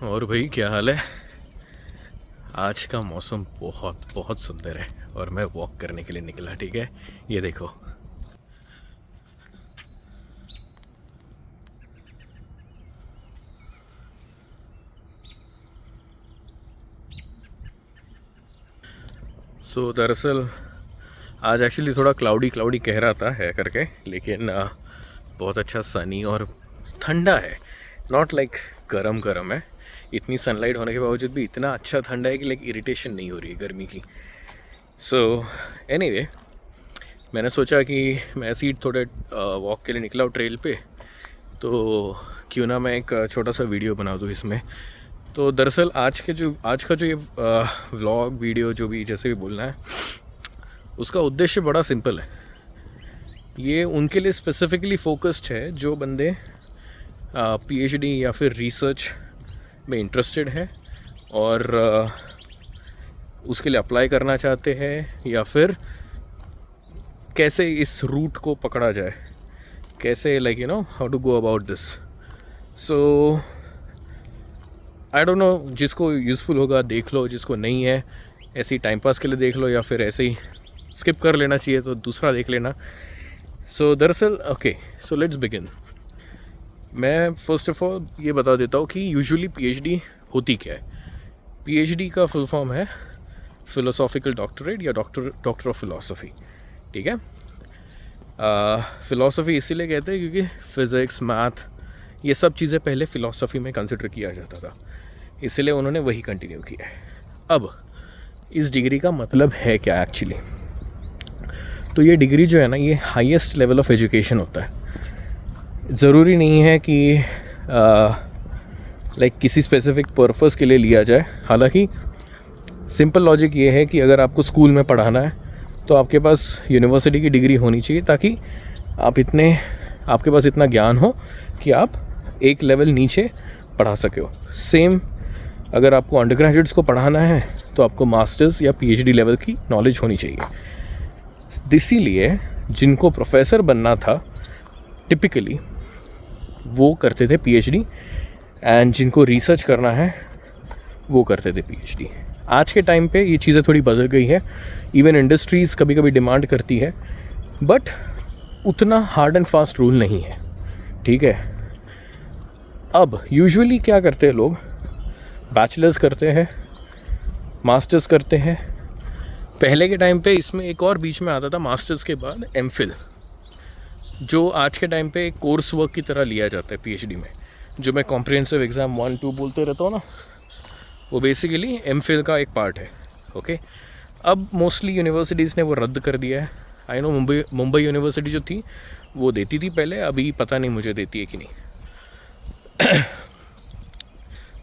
और भाई क्या हाल है। आज का मौसम बहुत बहुत सुंदर है और मैं वॉक करने के लिए निकला। ठीक है, ये देखो। दरअसल आज एक्चुअली थोड़ा क्लाउडी क्लाउडी कह रहा था है करके, लेकिन बहुत अच्छा सनी और ठंडा है। नॉट लाइक गरम गरम है, इतनी सनलाइट होने के बावजूद भी इतना अच्छा ठंडा है कि लाइक इरिटेशन नहीं हो रही है गर्मी की। एनीवे, मैंने सोचा कि मैं ऐसे ही थोड़े वॉक के लिए निकला हूँ ट्रेल पे, तो क्यों ना मैं एक छोटा सा वीडियो बना दूँ इसमें। तो दरअसल आज का जो ये व्लॉग वीडियो जो भी जैसे भी बोलना है, उसका उद्देश्य बड़ा सिंपल है। ये उनके लिए स्पेसिफिकली फोकस्ड है जो बंदे पीएचडी या फिर रिसर्च में इंटरेस्टेड है और उसके लिए अप्लाई करना चाहते हैं, या फिर कैसे इस रूट को पकड़ा जाए, कैसे like you know how to go about this. So I don't know, जिसको यूज़फुल होगा देख लो, जिसको नहीं है ऐसे ही टाइम पास के लिए देख लो, या फिर ऐसे ही स्किप कर लेना चाहिए तो दूसरा देख लेना। दरअसल ओके, सो लेट्स बिगिन। मैं फर्स्ट ऑफ ऑल ये बता देता हूँ कि यूजुअली पीएचडी होती क्या है। पीएचडी का फुल फॉर्म है फिलोसॉफिकल डॉक्टरेट या डॉक्टर ऑफ फिलॉसफी। ठीक है, फ़िलासफ़ी इसीलिए कहते हैं क्योंकि फ़िज़िक्स मैथ ये सब चीज़ें पहले फ़िलासफ़ी में कंसिडर किया जाता था, इसलिए उन्होंने वही कंटिन्यू किया है। अब इस डिग्री का मतलब है क्या एक्चुअली? तो ये डिग्री जो है ना, ये हाईएस्ट लेवल ऑफ एजुकेशन होता है। ज़रूरी नहीं है कि लाइक किसी स्पेसिफिक पर्पस के लिए लिया जाए। हालांकि सिंपल लॉजिक ये है कि अगर आपको स्कूल में पढ़ाना है तो आपके पास यूनिवर्सिटी की डिग्री होनी चाहिए, ताकि आपके पास इतना ज्ञान हो कि आप एक लेवल नीचे पढ़ा सके हो। सेम अगर आपको अंडर ग्रेजुएट्स को पढ़ाना है तो आपको मास्टर्स या पीएचडी लेवल की नॉलेज होनी चाहिए। इसीलिए जिनको प्रोफेसर बनना था टिपिकली वो करते थे पीएचडी, एंड जिनको रिसर्च करना है वो करते थे पीएचडी। आज के टाइम पे ये चीज़ें थोड़ी बदल गई है। इवन इंडस्ट्रीज़ कभी कभी डिमांड करती है, बट उतना हार्ड एंड फास्ट रूल नहीं है। ठीक है, अब यूजुअली क्या करते हैं लोग, बैचलर्स करते हैं, मास्टर्स करते हैं। पहले के टाइम पे इसमें एक और बीच में आता था मास्टर्स के बाद एमफिल, जो आज के टाइम पे कोर्स वर्क की तरह लिया जाता है पीएचडी में, जो मैं कॉम्प्रिहेंसिव एग्ज़ाम 1-2 बोलते रहता हूँ ना, वो बेसिकली एमफिल का एक पार्ट है। ओके, अब मोस्टली यूनिवर्सिटीज़ ने वो रद्द कर दिया है। आई नो मुंबई यूनिवर्सिटी जो थी वो देती थी पहले, अभी पता नहीं मुझे देती है कि नहीं।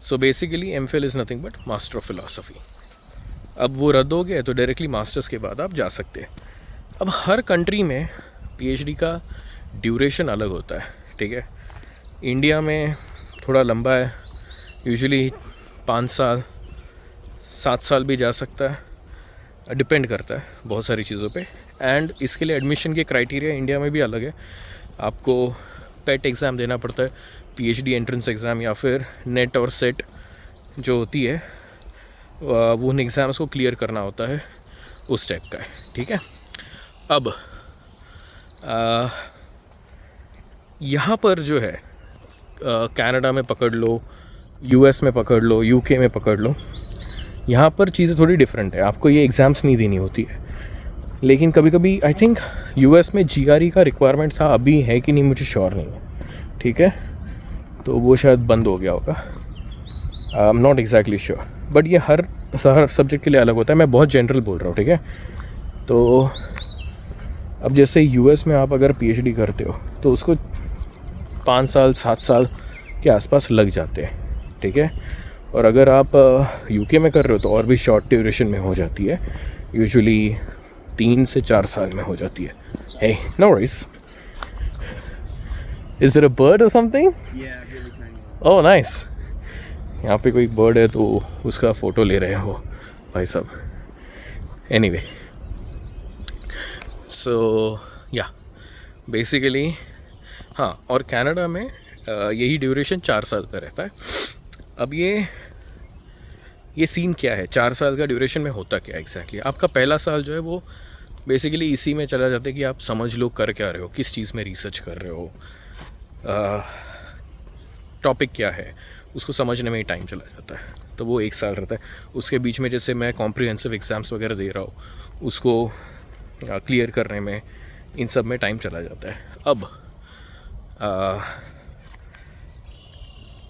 So basically MPhil is nothing but master of philosophy. अब वो रद्द हो गया तो डायरेक्टली मास्टर्स के बाद आप जा सकते हैं। अब हर कंट्री में पीएचडी का ड्यूरेशन अलग होता है। ठीक है, इंडिया में थोड़ा लंबा है, यूजुअली 5 साल 7 साल भी जा सकता है, डिपेंड करता है बहुत सारी चीज़ों पे। एंड इसके लिए एडमिशन के क्राइटेरिया इंडिया में भी अलग है। आपको पेट एग्ज़ाम देना पड़ता है, पीएचडी एंट्रेंस एग्ज़ाम, या फिर नेट और सेट जो होती है वो उन एग्ज़ाम्स को क्लियर करना होता है, उस टाइप का है। ठीक है, अब यहाँ पर जो है कनाडा में पकड़ लो, यूएस में पकड़ लो, यूके में पकड़ लो, यहाँ पर चीज़ें थोड़ी डिफरेंट है। आपको ये एग्ज़ाम्स नहीं देनी होती है, लेकिन कभी कभी आई थिंक यूएस में जीआरई का रिक्वायरमेंट था, अभी है कि नहीं मुझे श्योर नहीं है। ठीक है, तो वो शायद बंद हो गया होगा, I am not exactly sure, but ये हर सब्जेक्ट के लिए अलग होता है। मैं बहुत जनरल बोल रहा हूँ। ठीक है, तो अब जैसे यूएस में आप अगर पीएचडी करते हो तो उसको 5 साल 7 साल के आसपास लग जाते हैं। ठीक है, और अगर आप यूके में कर रहे हो तो और भी शॉर्ट ड्यूरेशन में हो जाती है, यूजुअली 3 से 4 साल में हो जाती है। Hey, no worries. Is there a bird or something? Oh nice. यहाँ पे कोई बर्ड है तो उसका फ़ोटो ले रहे हो भाई साहब। एनीवे, सो या बेसिकली हाँ, और कनाडा में यही ड्यूरेशन 4 साल का रहता है। अब ये सीन क्या है, 4 साल का ड्यूरेशन में होता क्या है एग्जैक्टली। आपका पहला साल जो है वो बेसिकली इसी में चला जाता है कि आप समझ लो कर क्या रहे हो, किस चीज़ में रिसर्च कर रहे हो, टॉपिक क्या है, उसको समझने में ही टाइम चला जाता है। तो वो 1 साल रहता है। उसके बीच में जैसे मैं कॉम्प्रिहेंसिव एग्ज़ाम्स वगैरह दे रहा हूँ, उसको क्लियर करने में, इन सब में टाइम चला जाता है। अब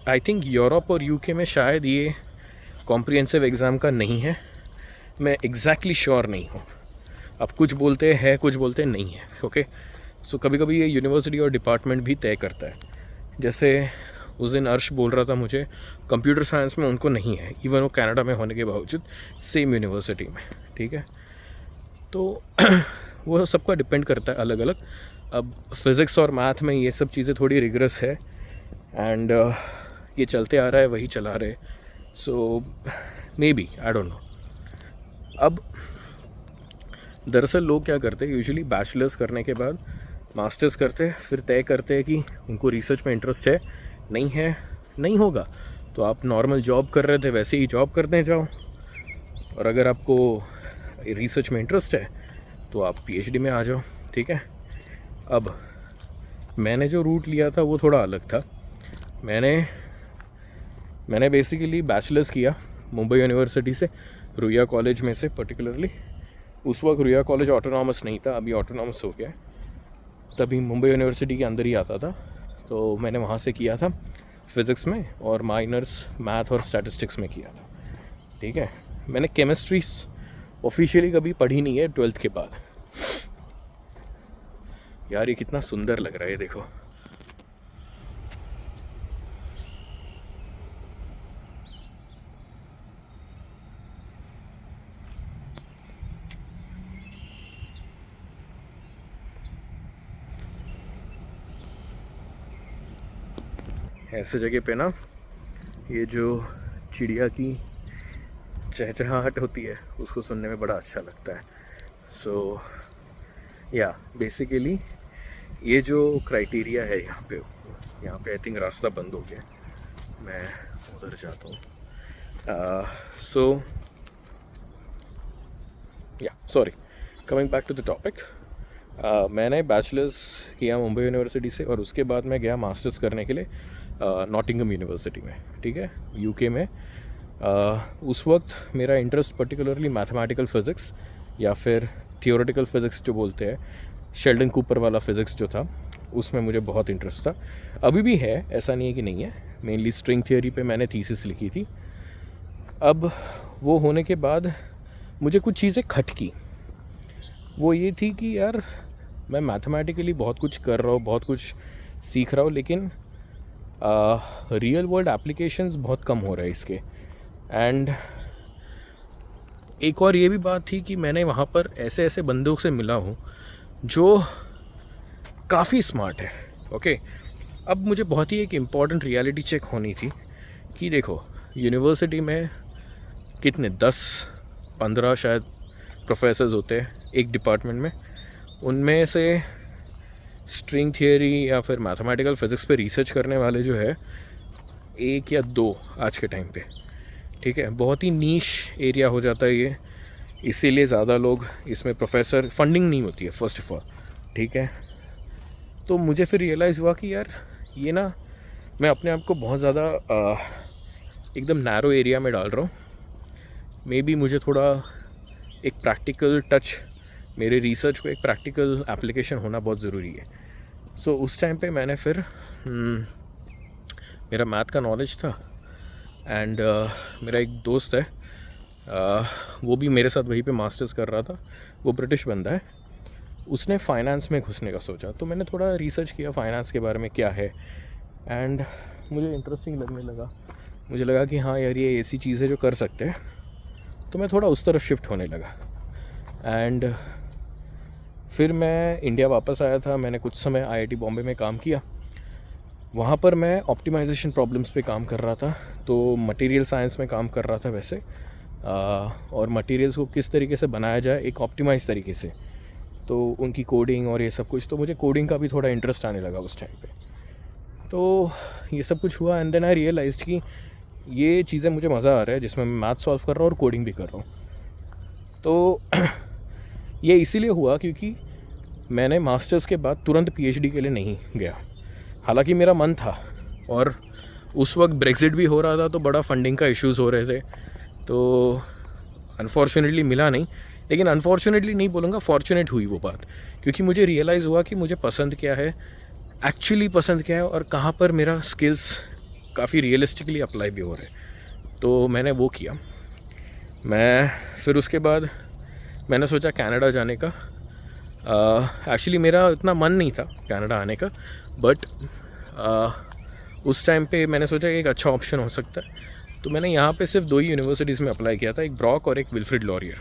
आई थिंक यूरोप और यूके में शायद ये कॉम्प्रिहेंसिव एग्ज़ाम का नहीं है, मैं एग्जैक्टली श्योर नहीं हूँ। अब कुछ बोलते हैं, कुछ बोलते नहीं है। ओके, सो कभी कभी ये यूनिवर्सिटी और डिपार्टमेंट भी तय करता है। जैसे उस दिन अर्श बोल रहा था मुझे, कंप्यूटर साइंस में उनको नहीं है, इवन वो कनाडा में होने के बावजूद, सेम यूनिवर्सिटी में। ठीक है, तो वो सबका डिपेंड करता है अलग अलग। अब फिज़िक्स और मैथ में ये सब चीज़ें थोड़ी रिगरस है, एंड ये चलते आ रहा है, वही चला रहे। So maybe, I don't know. अब दरअसल लोग क्या करते हैं, यूजुअली बैचलर्स करने के बाद मास्टर्स करते हैं, फिर तय करते हैं कि उनको रिसर्च में इंटरेस्ट है, नहीं है, नहीं होगा तो आप नॉर्मल जॉब कर रहे थे वैसे ही जॉब करते जाओ, और अगर आपको रिसर्च में इंटरेस्ट है तो आप पीएचडी में आ जाओ। ठीक है, अब मैंने जो रूट लिया था वो थोड़ा अलग था। मैंने बेसिकली बैचलर्स किया मुंबई यूनिवर्सिटी से, रुइया कॉलेज में से पर्टिकुलरली। उस वक्त रुइया कॉलेज ऑटोनॉमस नहीं था, अभी ऑटोनॉमस हो गया है। तभी मुंबई यूनिवर्सिटी के अंदर ही आता था, तो मैंने वहाँ से किया था फिज़िक्स में, और माइनर्स मैथ और स्टैटिस्टिक्स में किया था। ठीक है, मैंने केमिस्ट्री ऑफिशियली कभी पढ़ी नहीं है 12th के बाद। यार ये कितना सुंदर लग रहा है, देखो। ऐसे जगह पे ना ये जो चिड़िया की चहचहाहट होती है उसको सुनने में बड़ा अच्छा लगता है। सो या बेसिकली ये जो क्राइटेरिया है यहाँ पे आई थिंक रास्ता बंद हो गया, मैं उधर जाता हूँ। सो या sorry, coming back to the topic. मैंने बैचलर्स किया मुंबई यूनिवर्सिटी से, और उसके बाद मैं गया मास्टर्स करने के लिए नॉटिंघम यूनिवर्सिटी में। ठीक है, यूके में। उस वक्त मेरा इंटरेस्ट पर्टिकुलरली मैथमेटिकल फ़िज़िक्स या फिर थियोरेटिकल फ़िज़िक्स जो बोलते हैं, शेल्डन कूपर वाला फ़िज़िक्स जो था, उसमें मुझे बहुत इंटरेस्ट था। अभी भी है, ऐसा नहीं है कि नहीं है। मेनली स्ट्रिंग थियोरी पे मैंने थीसिस लिखी थी। अब वो होने के बाद मुझे कुछ चीज़ें खटकी। वो ये थी कि यार मैं मैथमेटिकली बहुत कुछ कर रहा हूँ, बहुत कुछ सीख रहा हूँ, लेकिन रियल वर्ल्ड एप्लीकेशंस बहुत कम हो रहे हैं इसके। एंड एक और ये भी बात थी कि मैंने वहाँ पर ऐसे ऐसे बंदों से मिला हूँ जो काफ़ी स्मार्ट है। ओके, अब मुझे बहुत ही एक इम्पॉर्टेंट रियलिटी चेक होनी थी कि देखो यूनिवर्सिटी में कितने 10-15 शायद प्रोफेसर्स होते हैं एक डिपार्टमेंट में, उनमें से स्ट्रिंग थियरी या फिर मैथमेटिकल फिज़िक्स पे रिसर्च करने वाले जो है 1 या 2 आज के टाइम पे। ठीक है, बहुत ही नीश एरिया हो जाता है ये, इसीलिए ज़्यादा लोग इसमें प्रोफेसर, फंडिंग नहीं होती है फर्स्ट ऑफ ऑल। ठीक है, तो मुझे फिर रियलाइज़ हुआ कि यार ये ना मैं अपने आप को बहुत ज़्यादा एकदम नैरो एरिया में डाल रहा हूँ। मे बी मुझे थोड़ा एक प्रैक्टिकल टच, मेरे रिसर्च को एक प्रैक्टिकल एप्लीकेशन होना बहुत ज़रूरी है। सो उस टाइम पे मैंने फिर मेरा मैथ का नॉलेज था, एंड मेरा एक दोस्त है, वो भी मेरे साथ वहीं पे मास्टर्स कर रहा था, वो ब्रिटिश बंदा है। उसने फ़ाइनेंस में घुसने का सोचा, तो मैंने थोड़ा रिसर्च किया फ़ाइनेंस के बारे में क्या है, एंड मुझे इंटरेस्टिंग लगने लगा। मुझे लगा कि हाँ यार ये ऐसी चीज़ है जो कर सकते हैं, तो मैं थोड़ा उस तरफ शिफ्ट होने लगा। एंड फिर मैं इंडिया वापस आया था। मैंने कुछ समय आईआईटी बॉम्बे में काम किया। वहाँ पर मैं ऑप्टिमाइजेशन प्रॉब्लम्स पे काम कर रहा था, तो मटेरियल साइंस में काम कर रहा था वैसे, और मटेरियल्स को किस तरीके से बनाया जाए एक ऑप्टिमाइज तरीके से, तो उनकी कोडिंग और ये सब कुछ। तो मुझे कोडिंग का भी थोड़ा इंटरेस्ट आने लगा उस टाइम पे। तो ये सब कुछ हुआ, एंड देन आई रियलाइज्ड कि ये चीज़ें मुझे मज़ा आ रहा है जिसमें मैं मैथ सॉल्व कर रहा हूँ और कोडिंग भी कर रहा हूँ। तो ये इसीलिए हुआ क्योंकि मैंने मास्टर्स के बाद तुरंत पीएचडी के लिए नहीं गया। हालांकि मेरा मन था और उस वक्त ब्रेक्सिट भी हो रहा था, तो बड़ा फंडिंग का इश्यूज़ हो रहे थे, तो अनफॉर्चुनेटली मिला नहीं। लेकिन अनफॉर्चुनेटली नहीं बोलूँगा, फॉर्चुनेट हुई वो बात, क्योंकि मुझे रियलाइज़ हुआ कि मुझे पसंद क्या है, एक्चुअली पसंद क्या है और कहाँ पर मेरा स्किल्स काफ़ी रियलिस्टिकली अप्लाई भी हो रहे। तो मैंने वो किया। मैं फिर उसके बाद मैंने सोचा कनाडा जाने का। एक्चुअली मेरा इतना मन नहीं था कनाडा आने का, बट उस टाइम पे मैंने सोचा एक अच्छा ऑप्शन हो सकता है। तो मैंने यहाँ पे सिर्फ 2 ही यूनिवर्सिटीज़ में अप्लाई किया था, एक ब्रॉक और एक विल्फ्रिड लॉरियर।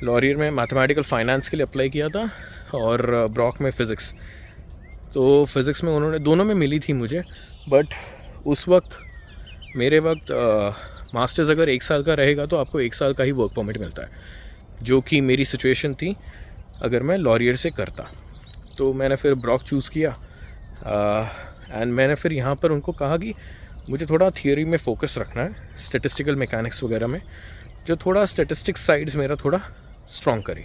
लॉरियर में मैथमेटिकल फाइनेंस के लिए अप्लाई किया था और ब्रॉक में फ़िज़िक्स। तो फिज़िक्स में उन्होंने दोनों में मिली थी मुझे, बट उस वक्त मेरे वक्त मास्टर्स अगर 1 साल का रहेगा तो आपको 1 साल का ही वर्क परमिट मिलता है, जो कि मेरी सिचुएशन थी अगर मैं लॉरियर से करता। तो मैंने फिर ब्रॉक चूज़ किया एंड मैंने फिर यहाँ पर उनको कहा कि मुझे थोड़ा थियोरी में फ़ोकस रखना है, स्टैटिस्टिकल मैकेनिक्स वगैरह में, जो थोड़ा स्टैटिस्टिक्स साइड्स मेरा थोड़ा स्ट्रॉन्ग करे।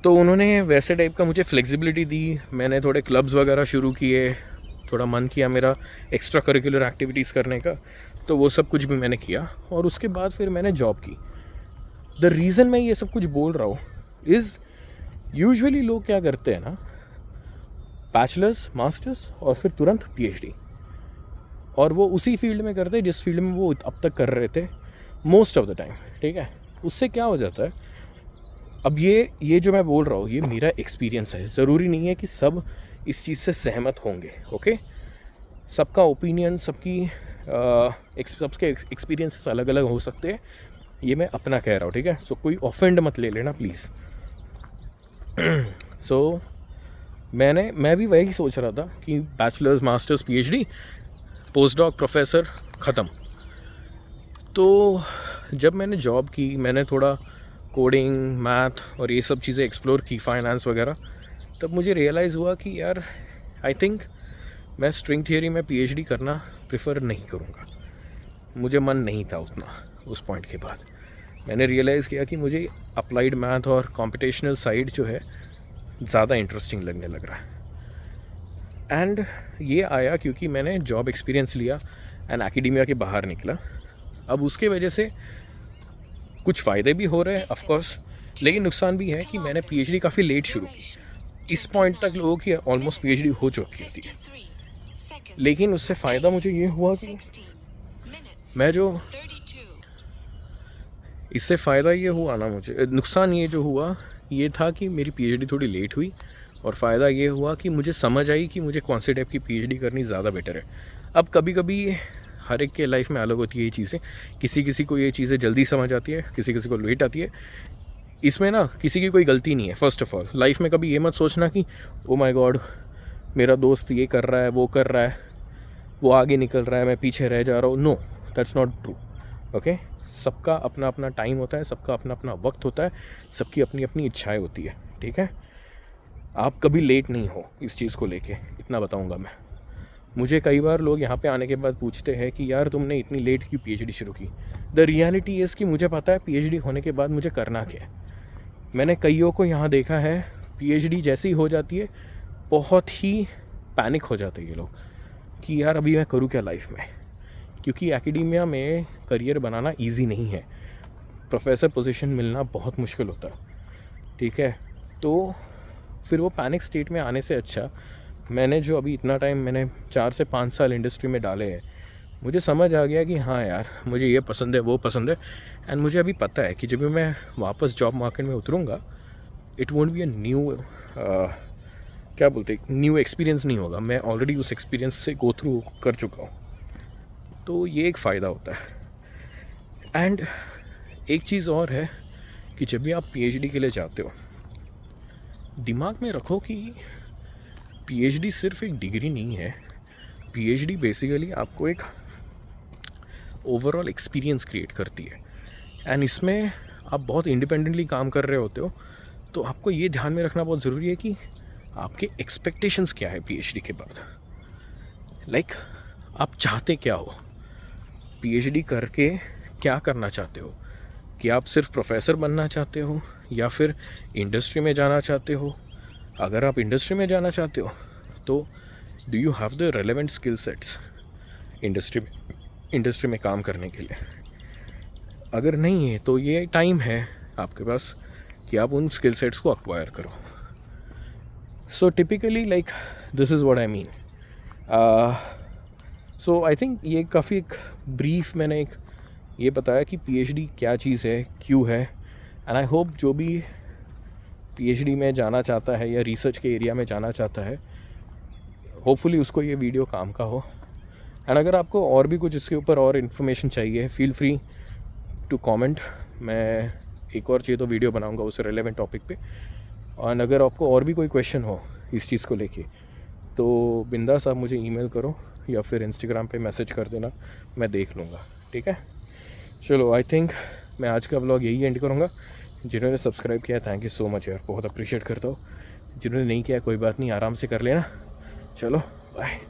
तो उन्होंने वैसे टाइप का मुझे फ्लेक्सिबिलिटी दी। मैंने थोड़े क्लब्स वगैरह शुरू किए, थोड़ा मन किया मेरा एक्स्ट्रा करिकुलर एक्टिविटीज़ करने का, तो वो सब कुछ भी मैंने किया और उसके बाद फिर मैंने जॉब की। द रीज़न मैं ये सब कुछ बोल रहा हूँ इज़ यूजुअली लोग क्या करते हैं ना, बैचलर्स, मास्टर्स और फिर तुरंत पीएचडी, और वो उसी फील्ड में करते हैं जिस फील्ड में वो अब तक कर रहे थे मोस्ट ऑफ द टाइम। ठीक है, उससे क्या हो जाता है, अब ये जो मैं बोल रहा हूँ ये मेरा एक्सपीरियंस है, ज़रूरी नहीं है कि सब इस चीज़ से सहमत होंगे। ओके, सबका ओपिनियन, सबके एक्सपीरियंसेस अलग अलग हो सकते हैं, ये मैं अपना कह रहा हूँ। ठीक है, सो कोई ऑफेंड मत ले लेना प्लीज़। सो मैं भी वही सोच रहा था कि bachelors, masters, PhD, post doc, professor, ख़त्म। तो जब मैंने जॉब की, मैंने थोड़ा कोडिंग, मैथ और ये सब चीज़ें एक्सप्लोर की, फाइनेंस वगैरह, तब मुझे रियलाइज़ हुआ कि यार आई थिंक मैं स्ट्रिंग थियरी में पीएचडी करना प्रेफर नहीं करूँगा। मुझे मन नहीं था उतना। उस पॉइंट के बाद मैंने रियलाइज़ किया कि मुझे अप्लाइड मैथ और कॉम्पिटिशनल साइड जो है ज़्यादा इंटरेस्टिंग लगने लग रहा है। एंड ये आया क्योंकि मैंने जॉब एक्सपीरियंस लिया एंड एकेडेमिया के बाहर निकला। अब उसके वजह से कुछ फ़ायदे भी हो रहे हैं ऑफ कोर्स, लेकिन नुकसान भी है कि मैंने पीएचडी काफ़ी लेट शुरू की। इस पॉइंट तक लोगों की ऑलमोस्ट पीएचडी हो चुकी थी, लेकिन उससे फ़ायदा मुझे ये हुआ कि इससे फ़ायदा ये हुआ ना, मुझे नुकसान ये जो हुआ ये था कि मेरी पीएचडी थोड़ी लेट हुई, और फ़ायदा ये हुआ कि मुझे समझ आई कि मुझे कौन से टाइप की पीएचडी करनी ज़्यादा बेटर है। अब कभी कभी हर एक के लाइफ में अलग होती है ये चीज़ें, किसी को ये चीज़ें जल्दी समझ आती है, किसी को लेट आती है। इसमें ना किसी की कोई गलती नहीं है। फ़र्स्ट ऑफ ऑल लाइफ में कभी ये मत सोचना कि ओ माय गॉड मेरा दोस्त ये कर रहा है, वो कर रहा है, वो आगे निकल रहा है, मैं पीछे रह जा रहा हूँ। No, that's not true. Okay, सबका अपना अपना टाइम होता है, सबका अपना अपना वक्त होता है, सबकी अपनी अपनी इच्छाएं होती है। ठीक है, आप कभी लेट नहीं हो इस चीज़ को लेके, इतना बताऊंगा मैं। मुझे कई बार लोग यहाँ पे आने के बाद पूछते हैं कि यार तुमने इतनी लेट क्यों पीएचडी शुरू की। द रियलिटी इज़ कि मुझे पता है पीएचडी होने के बाद मुझे करना क्या है। मैंने कईयों को यहाँ देखा है, पीएचडी जैसी हो जाती है बहुत ही पैनिक हो जाते हैं ये लोग कि यार अभी मैं करूँ क्या लाइफ में, क्योंकि एकेडेमिया में करियर बनाना इजी नहीं है, प्रोफेसर पोजीशन मिलना बहुत मुश्किल होता है। ठीक है, तो फिर वो पैनिक स्टेट में आने से अच्छा मैंने जो अभी इतना टाइम मैंने 4 से 5 साल इंडस्ट्री में डाले हैं, मुझे समझ आ गया कि हाँ यार मुझे ये पसंद है, वो पसंद है। एंड मुझे अभी पता है कि जब भी मैं वापस जॉब मार्केट में उतरूँगा, it won't be a new experience नहीं होगा। मैं ऑलरेडी उस एक्सपीरियंस से गो थ्रू कर चुका हूँ, तो ये एक फ़ायदा होता है। एंड एक चीज़ और है कि जब भी आप पीएचडी के लिए जाते हो, दिमाग में रखो कि पीएचडी सिर्फ एक डिग्री नहीं है। पीएचडी बेसिकली आपको एक ओवरऑल एक्सपीरियंस क्रिएट करती है, एंड इसमें आप बहुत इंडिपेंडेंटली काम कर रहे होते हो। तो आपको ये ध्यान में रखना बहुत ज़रूरी है कि आपके एक्सपेक्टेशंस क्या है पीएचडी के बाद। लाइक आप चाहते क्या हो, पीएचडी करके क्या करना चाहते हो, कि आप सिर्फ प्रोफेसर बनना चाहते हो या फिर इंडस्ट्री में जाना चाहते हो। अगर आप इंडस्ट्री में जाना चाहते हो तो do you have the relevant skill sets industry में काम करने के लिए। अगर नहीं है तो ये टाइम है आपके पास कि आप उन स्किल सेट्स को अक्वायर करो। So typically like this is what I mean. So I think ये काफ़ी एक ब्रीफ मैंने एक ये बताया कि पीएचडी क्या चीज़ है, क्यों है। एंड आई होप जो भी पीएचडी में जाना चाहता है या रिसर्च के एरिया में जाना चाहता है, होपफुली उसको ये वीडियो काम का हो। एंड अगर आपको और भी कुछ इसके ऊपर और इन्फॉर्मेशन चाहिए, फील फ्री टू कमेंट। मैं एक और चाहिए तो वीडियो बनाऊंगा उस रेलेवेंट टॉपिक पे। और अगर आपको और भी कोई क्वेश्चन हो इस चीज़ को लेके तो बिंदास आप मुझे ईमेल करो या फिर इंस्टाग्राम पे मैसेज कर देना, मैं देख लूँगा। ठीक है, चलो आई थिंक मैं आज का व्लॉग यही एंड करूँगा। जिन्होंने सब्सक्राइब किया थैंक यू सो मच यार, बहुत अप्रिशिएट करता हूँ। जिन्होंने नहीं किया कोई बात नहीं, आराम से कर लेना। चलो बाय।